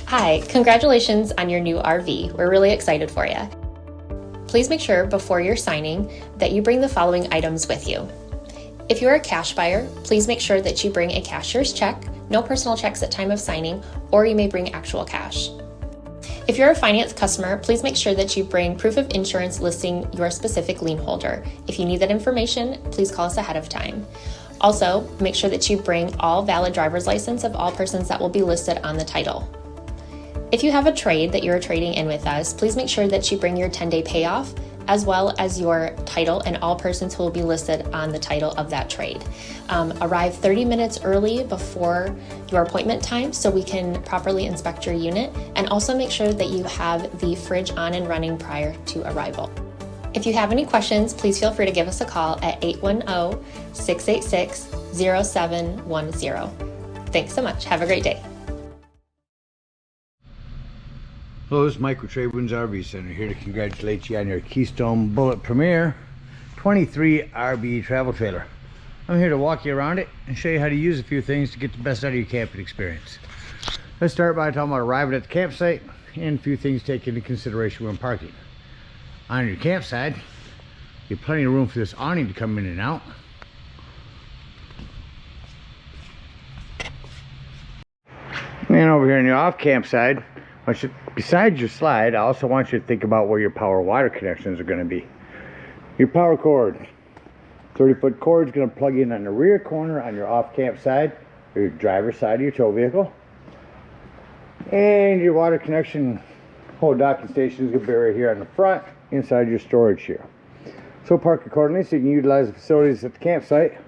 Hi, congratulations on your new RV. We're really excited for you. Please make sure before you're signing that you bring the following items with you. If you're a cash buyer, please make sure that you bring a cashier's check, no personal checks at time of signing, or you may bring actual cash. If you're a finance customer, please make sure that you bring proof of insurance listing your specific lien holder. If you need that information, please call us ahead of time. Also, make sure that you bring all valid driver's license of all persons that will be listed on the title. If you have a trade that you're trading in with us, please make sure that you bring your 10-day payoff as well as your title and all persons who will be listed on the title of that trade. Arrive 30 minutes early before your appointment time so we can properly inspect your unit, and also make sure that you have the fridge on and running prior to arrival. If you have any questions, please feel free to give us a call at 810-686-0710. Thanks so much. Have a great day. Hello, this is Mike with TradeWinds RV Center, here to congratulate you on your Keystone Bullet Premier 23 RV travel trailer. I'm here to walk you around it and show you how to use a few things to get the best out of your camping experience. Let's start by talking about arriving at the campsite and a few things to take into consideration when parking. On your campsite, you have plenty of room for this awning to come in and out. And over here on your off campsite, besides your slide, I also want you to think about where your power water connections are going to be. Your power cord, 30-foot cord, is going to plug in on the rear corner on your off camp side, or your driver's side of your tow vehicle. And your water connection whole docking station is going to be right here on the front, inside your storage here. So park accordingly so you can utilize the facilities at the campsite.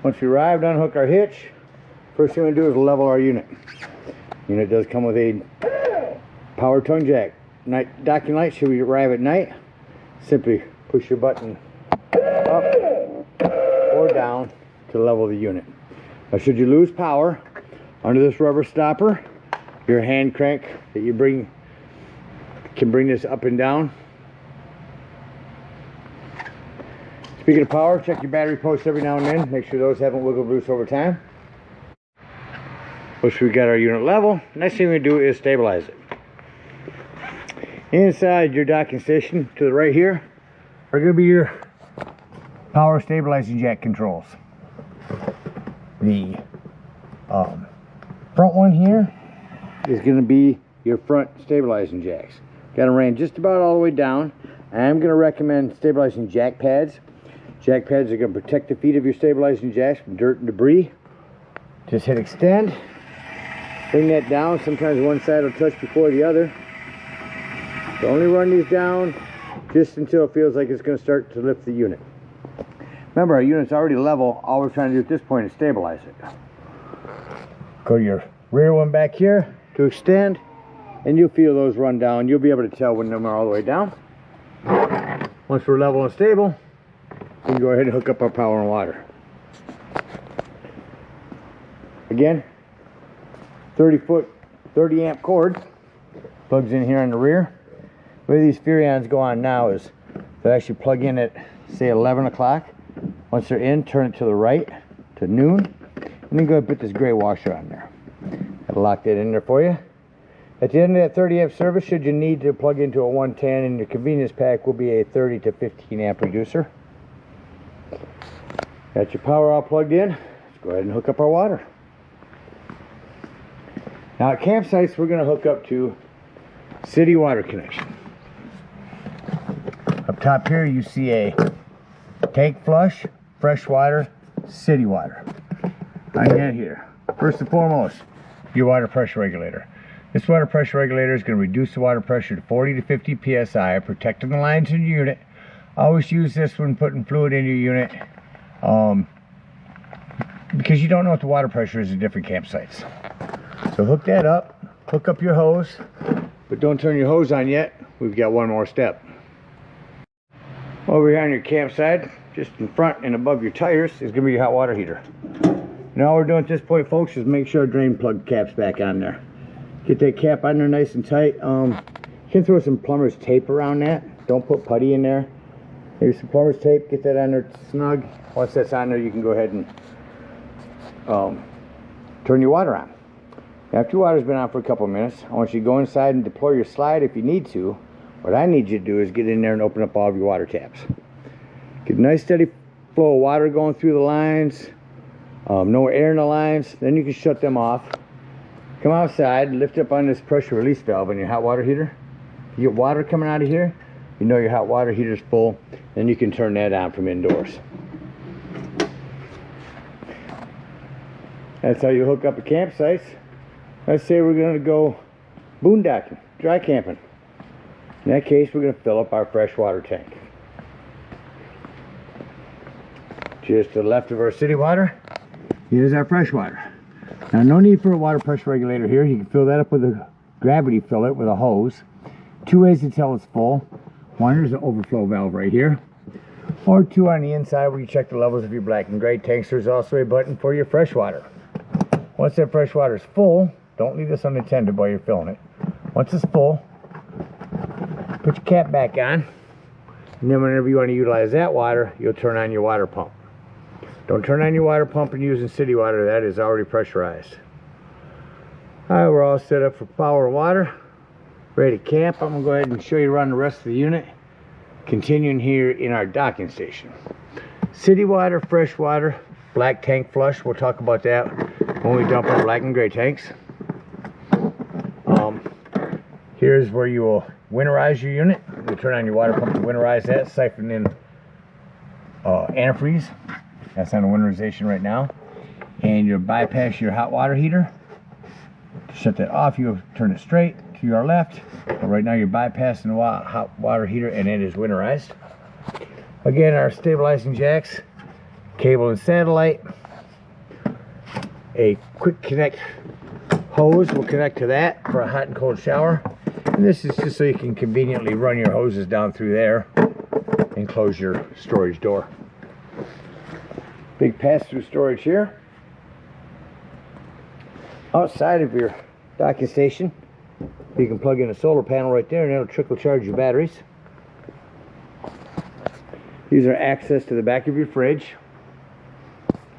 Once we arrive, unhook our hitch. First thing we're going to do is level our unit. Unit does come with a power tongue jack. Night docking light, should we arrive at night, simply push your button up or down to level the unit. Now should you lose power, under this rubber stopper, your hand crank that you bring can bring this up and down. Speaking of power, check your battery posts every now and then. Make sure those haven't wiggled loose over time. Once we got our unit level, next thing we do is stabilize it. Inside your docking station to the right here are going to be your power stabilizing jack controls. The front one here is going to be your front stabilizing jacks. Got them ran just about all the way down. I'm going to recommend stabilizing jack pads. Jack pads are going to protect the feet of your stabilizing jacks from dirt and debris. Just hit extend. Bring that down. Sometimes one side will touch before the other. So only run these down just until it feels like it's going to start to lift the unit. Remember, our unit's already level. All we're trying to do at this point is stabilize it. Go to your rear one back here to extend, and you'll feel those run down. You'll be able to tell when them are all the way down. Once we're level and stable, we can go ahead and hook up our power and water. Again, 30 amp cord plugs in here on the rear. The way these Furions go on now is they actually plug in at, say, 11 o'clock. Once they're in, turn it to the right to noon, and then go ahead and put this gray washer on there. I'll lock that in there for you. At the end of that 30 amp service, should you need to plug into a 110, and your convenience pack will be a 30 to 15 amp reducer. Got your power all plugged in. Let's go ahead and hook up our water. Now at campsites, we're going to hook up to city water connection. Up top here, you see a tank flush, fresh water, city water. I get here. First and foremost, your water pressure regulator. This water pressure regulator is going to reduce the water pressure to 40 to 50 psi, protecting the lines in your unit. Always use this when putting fluid in your unit, because you don't know what the water pressure is at different campsites. So hook that up, hook up your hose, but don't turn your hose on yet. We've got one more step. Over here on your campsite, just in front and above your tires, is going to be your hot water heater. Now all we're doing at this point, folks, is make sure our drain plug cap's back on there. Get that cap on there nice and tight. You can throw some plumber's tape around that. Don't put putty in there. Maybe some plumber's tape, get that on there snug. Once that's on there, you can go ahead and turn your water on. After your water's been on for a couple minutes, I want you to go inside and deploy your slide if you need to. What I need you to do is get in there and open up all of your water taps. Get a nice steady flow of water going through the lines. No air in the lines. Then you can shut them off. Come outside, lift up on this pressure release valve on your hot water heater. You get water coming out of here, you know your hot water heater's full. Then you can turn that on from indoors. That's how you hook up a campsite. Let's say we're going to go boondocking, dry camping. In that case, we're going to fill up our freshwater tank. Just to the left of our city water, here's our freshwater. Now, no need for a water pressure regulator here. You can fill that up with a gravity fillet with a hose. 2 ways to tell it's full. One is an overflow valve right here, or 2 on the inside where you check the levels of your black and gray tanks. There's also a button for your freshwater. Once that freshwater is full, don't leave this unattended while you're filling it. Once it's full, put your cap back on, and then whenever you want to utilize that water, you'll turn on your water pump. Don't turn on your water pump and using city water. That is already pressurized. Alright, we're all set up for power water. Ready to camp. I'm going to go ahead and show you around the rest of the unit. Continuing here in our docking station. City water, fresh water, black tank flush. We'll talk about that when we dump our black and gray tanks. Here's where you will winterize your unit. You turn on your water pump to winterize that, siphon in antifreeze. That's on the winterization right now. And you'll bypass your hot water heater. To shut that off, you'll turn it straight to your left. But right now you're bypassing the hot water heater, and it is winterized. Again, our stabilizing jacks, cable and satellite. A quick connect hose will connect to that for a hot and cold shower. And this is just so you can conveniently run your hoses down through there and close your storage door. Big pass-through storage here. Outside of your docking station, you can plug in a solar panel right there, and it'll trickle charge your batteries. These are access to the back of your fridge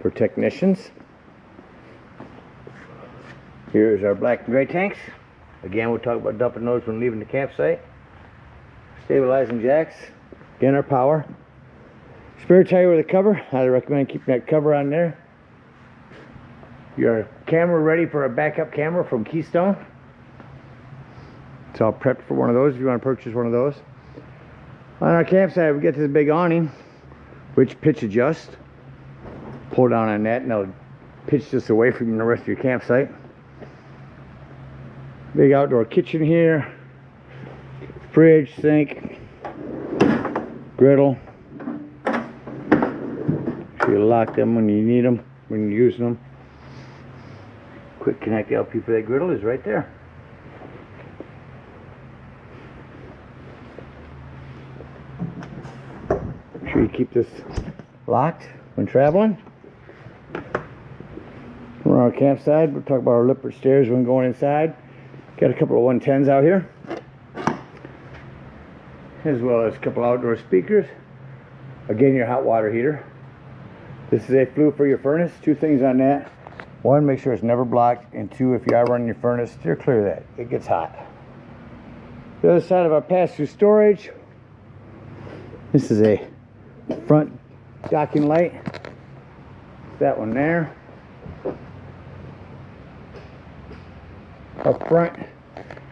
for technicians. Here's our black and gray tanks. Again, we'll talk about dumping those when leaving the campsite. Stabilizing jacks. Again, our power. Spare tire with a cover. Highly recommend keeping that cover on there. Your camera ready for a backup camera from Keystone. It's all prepped for one of those if you want to purchase one of those. On our campsite, we get this big awning, which pitch adjusts. Pull down on that and it'll pitch this away from the rest of your campsite. Big outdoor kitchen here. Fridge, sink, griddle. So you lock them when you need them, when you're using them. Quick connect LP for that griddle is right there. Make sure you keep this locked when traveling. We're on our campsite. We'll talk about our lippert stairs when going inside. Got a couple of 110s out here, as well as a couple outdoor speakers. Again, your hot water heater. This is a flue for your furnace. 2 things on that. 1, make sure it's never blocked, and 2, if you are running your furnace, steer clear of that. It gets hot. The other side of our pass-through storage. This is a front docking light. That one there. Up front,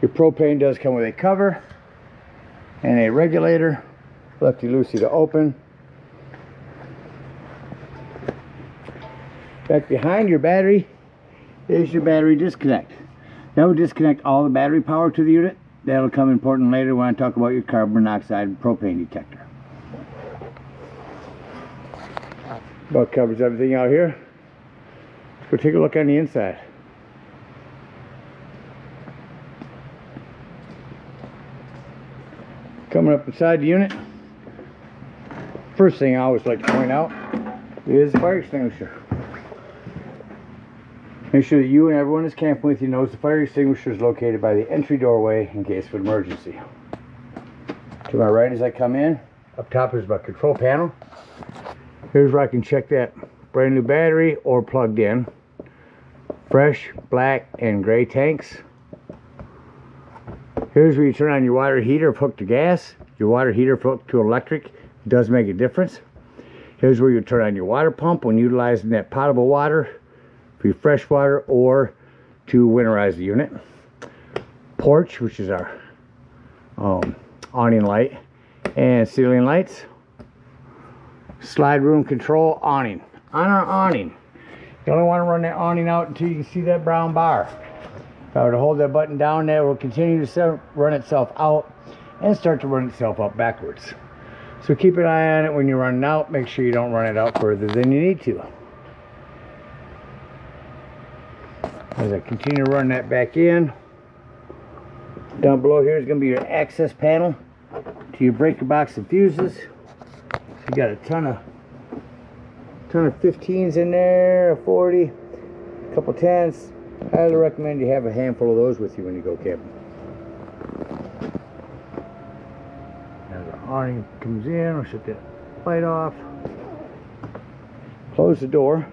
your propane does come with a cover and a regulator, lefty-loosey to open. Back behind your battery is your battery disconnect. That will disconnect all the battery power to the unit. That'll come important later when I talk about your carbon monoxide and propane detector. About covers everything out here. Let's go take a look on the inside. Coming up inside the unit, first thing I always like to point out is the fire extinguisher. Make sure that you and everyone that's camping with you knows the fire extinguisher is located by the entry doorway in case of emergency. To my right as I come in, up top is my control panel. Here's where I can check that brand new battery or plugged in. fresh, black, and gray tanks. Here's where you turn on your water heater if hooked to gas. Your water heater if hooked to electric, it does make a difference. Here's where you turn on your water pump when utilizing that potable water for your fresh water or to winterize the unit. Porch, which is our awning light and ceiling lights. Slide room control awning. On our awning, you only want to run that awning out until you can see that brown bar. If I were to hold that button down, that will continue to run itself out and start to run itself up backwards. So keep an eye on it when you're running out. Make sure you don't run it out further than you need to. As I continue to run that back in, down below here is going to be your access panel to your breaker box and fuses. So you got a ton of 15s in there, a 40, a couple 10s. I highly recommend you have a handful of those with you when you go camping. As the awning comes in, I'll shut that light off. Close the door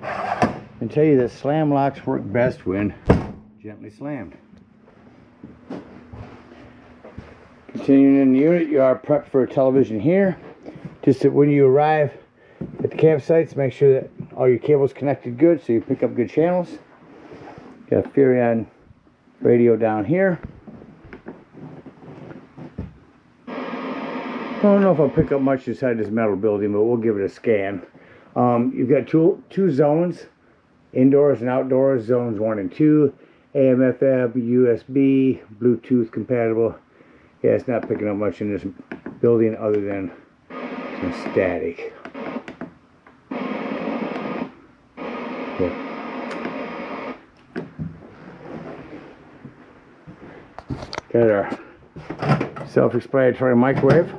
and tell you that slam locks work best when gently slammed. Continuing in the unit, you are prepped for a television here. Just that when you arrive at the campsites, make sure that all your cables connected good so you pick up good channels. Got a Furion radio down here. I don't know if I'll pick up much inside this metal building, but we'll give it a scan. You've got two zones, indoors and outdoors, zones 1 and 2, AM, FM, USB, Bluetooth compatible. Yeah, it's not picking up much in this building other than some static. Okay. Got our self-explanatory microwave,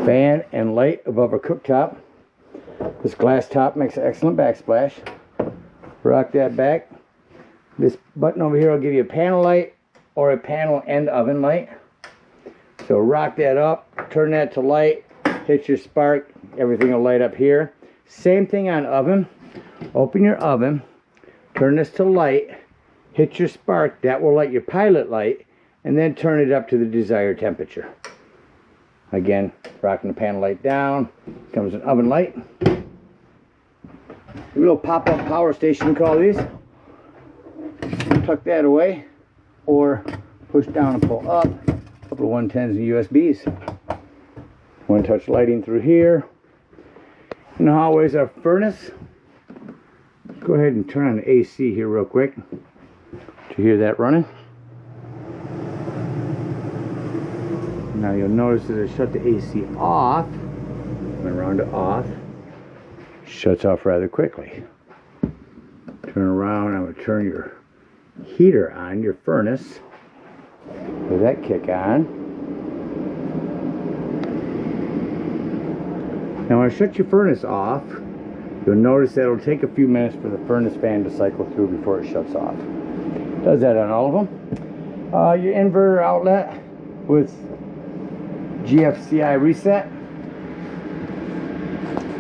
fan and light above our cooktop. This glass top makes an excellent backsplash. Rock that back. This button over here will give you a panel light or a panel and oven light. So rock that up, turn that to light, hit your spark, everything will light up here. Same thing on oven. Open your oven, turn this to light, hit your spark, that will light your pilot light, and then turn it up to the desired temperature. Again, rocking the panel light down, comes an oven light. A little pop-up power station, we call these. Tuck that away, or push down and pull up. A couple of 110s and USBs. One-touch lighting through here. In the hallway is our furnace. Go ahead and turn on the AC here real quick to hear that running. Now you'll notice that I shut the AC off. Went around to off. Shuts off rather quickly. Turn around, I'm going to turn your heater on, your furnace. Let that kick on. Now when I shut your furnace off, you'll notice that it'll take a few minutes for the furnace fan to cycle through before it shuts off. Does that on all of them. Your inverter outlet with GFCI reset.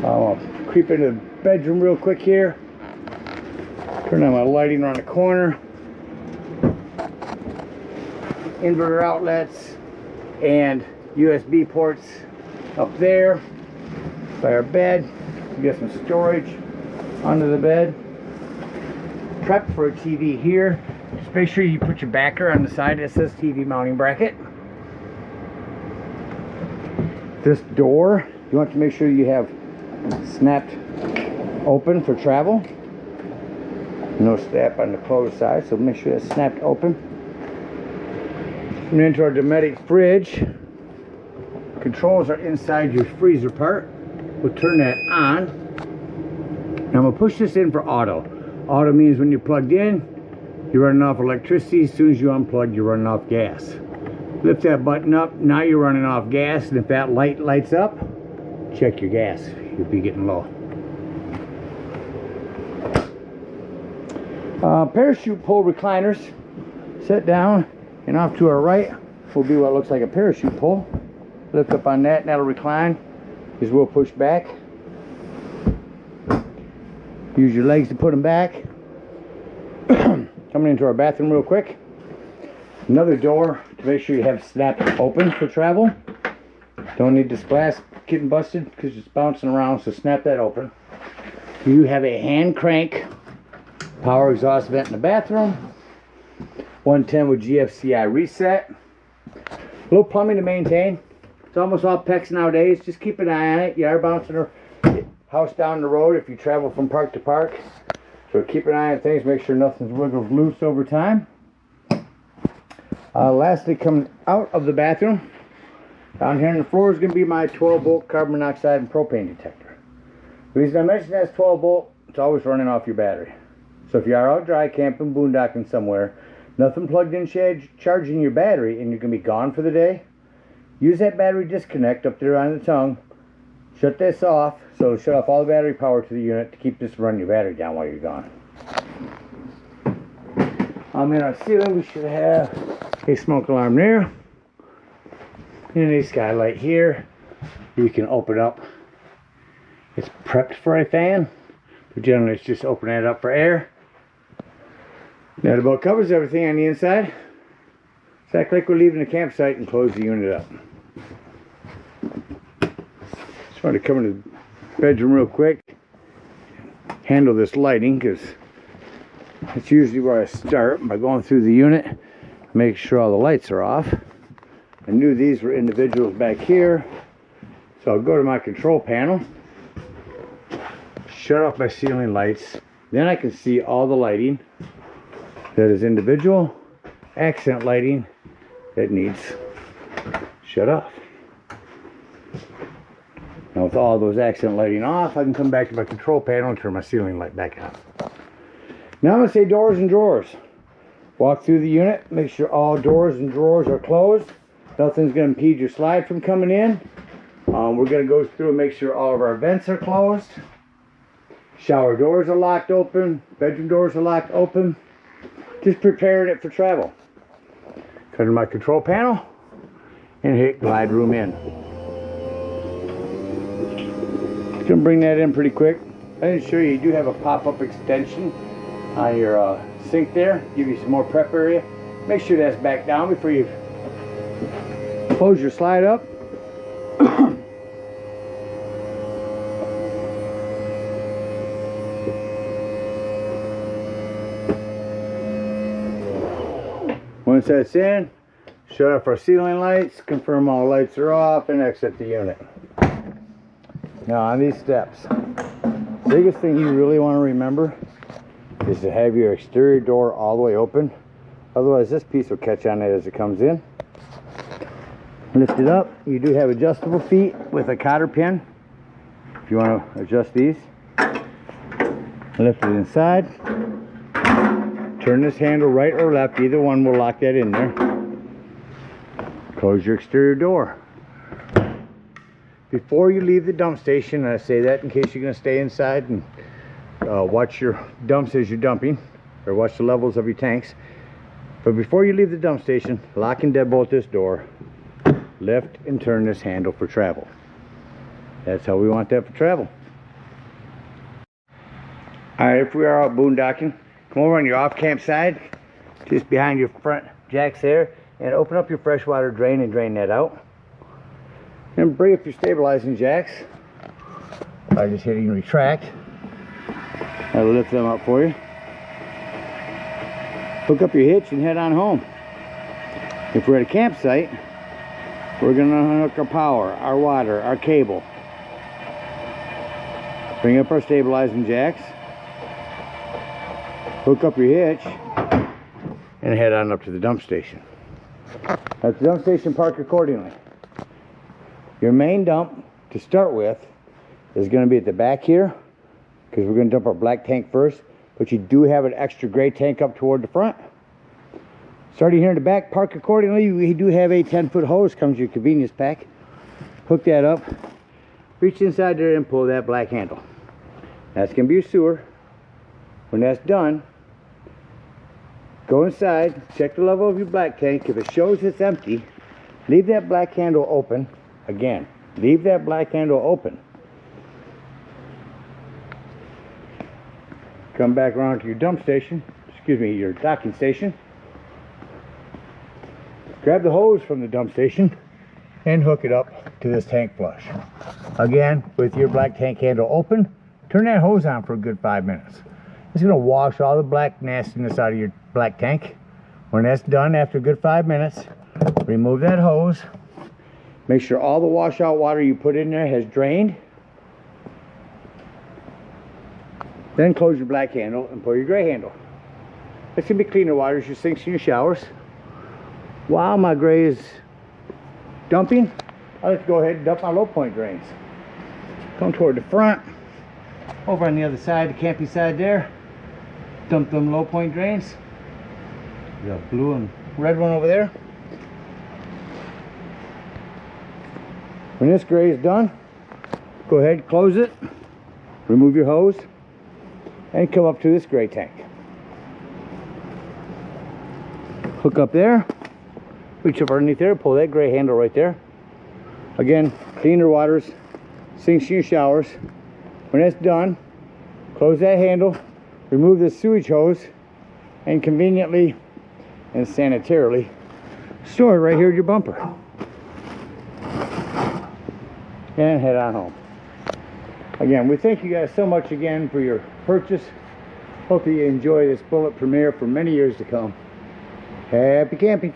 I'll creep into the bedroom real quick here. Turn on my lighting around the corner. Inverter outlets and USB ports up there. By our bed. We got some storage under the bed. Prep for a TV here. Just make sure you put your backer on the side that says TV mounting bracket. This door, you want to make sure you have snapped open for travel. No snap on the closed side, so make sure it's snapped open. And into our Dometic fridge. Controls are inside your freezer part. We'll turn that on. Now I'm going to push this in for auto. Auto means when you're plugged in, you're running off electricity. As soon as you unplug, you're running off gas. Lift that button up. Now you're running off gas. And if that light lights up, check your gas. You'll be getting low. Parachute pull recliners. Sit down, and off to our right will be what looks like a parachute pull. Lift up on that, and that'll recline. These will push back. Use your legs to put them back. coming into our bathroom real quick. Another door to make sure you have snapped open for travel. Don't need this glass getting busted because it's bouncing around, so snap that open. You have a hand crank power exhaust vent in the bathroom. 110 with GFCI reset. A little plumbing to maintain. It's almost all PEX nowadays. Just keep an eye on it. You are bouncing your house down the road if you travel from park to park. So keep an eye on things. Make sure nothing's wiggled loose over time. Lastly, coming out of the bathroom, down here on the floor is going to be my 12-volt carbon monoxide and propane detector. The reason I mention that's 12-volt, it's always running off your battery. So if you are out dry camping, boondocking somewhere, nothing plugged in charging your battery, and you're going to be gone for the day, use that battery disconnect up there on the tongue. Shut this off, so shut off all the battery power to the unit to keep this running your battery down while you're gone. In our ceiling, we should have a smoke alarm there. And a skylight here. You can open up. It's prepped for a fan, but generally it's just open it up for air. That about covers everything on the inside. It's act like we're leaving the campsite and close the unit up. Just wanted to come into the bedroom real quick. Handle this lighting because it's usually where I start by going through the unit, make sure all the lights are off. I knew these were individuals back here, so I'll go to my control panel, shut off my ceiling lights, then I can see all the lighting that is individual, accent lighting that needs shut off. Now with all those accent lighting off, I can come back to my control panel and turn my ceiling light back on. Now I'm going to say doors and drawers. Walk through the unit, make sure all doors and drawers are closed. Nothing's going to impede your slide from coming in. We're going to go through and make sure all of our vents are closed. Shower doors are locked open. Bedroom doors are locked open. Just preparing it for travel. Come to my control panel and hit glide room in. Just going to bring that in pretty quick. I didn't show you, you do have a pop-up extension on your sink there. Give you some more prep area. Make sure that's back down before you close your slide up. Once that's in, shut off our ceiling lights, confirm all lights are off, and exit the unit. Now on these steps, biggest thing you really want to remember is to have your exterior door all the way open. Otherwise this piece will catch on it as it comes in. Lift it up. You do have adjustable feet with a cotter pin if you want to adjust these. Lift it inside. Turn this handle right or left, either one will lock that in there. Close your exterior door. Before you leave the dump station, and I say that in case you're going to stay inside and watch your dumps as you're dumping, or watch the levels of your tanks. But before you leave the dump station, lock and deadbolt this door. Lift and turn this handle for travel. That's how we want that for travel. Alright, if we are out boondocking, come over on your off-camp side, just behind your front jacks there, and open up your freshwater drain and drain that out. And bring up your stabilizing jacks by just hitting retract. That'll lift them up for you. Hook up your hitch and head on home. If we're at a campsite, we're going to hook our power, our water, our cable. Bring up our stabilizing jacks. Hook up your hitch and head on up to the dump station. At the dump station, park accordingly. Your main dump to start with is going to be at the back here because we're going to dump our black tank first, but you do have an extra gray tank up toward the front. Starting here in the back, park accordingly. We do have a 10-foot hose, comes with your convenience pack. Hook that up, reach inside there and pull that black handle. That's going to be your sewer. When that's done, go inside, check the level of your black tank. If it shows it's empty, leave that black handle open. Again, leave that black handle open. Come back around to your dump station, your docking station. Grab the hose from the dump station and hook it up to this tank flush. Again, with your black tank handle open, turn that hose on for a good 5 minutes. It's going to wash all the black nastiness out of your black tank. When that's done, after a good 5 minutes, remove that hose. Make sure all the washout water you put in there has drained. Then close your black handle and pull your gray handle. It's going to be cleaner water as your sinks and your showers. While my gray is dumping, I'll just go ahead and dump my low point drains. Come toward the front. Over on the other side, the camping side there, dump them low point drains. The blue and red one over there. When this gray is done, go ahead, close it, remove your hose, and come up to this gray tank. Hook up there, reach up underneath there, pull that gray handle right there. Again, cleaner waters, sinks in your showers. When that's done, close that handle, remove the sewage hose, and conveniently and sanitarily store it right here at your bumper. And head on home. Again, we thank you guys so much again for your purchase. Hope you enjoy this Bullet Premier for many years to come. Happy camping.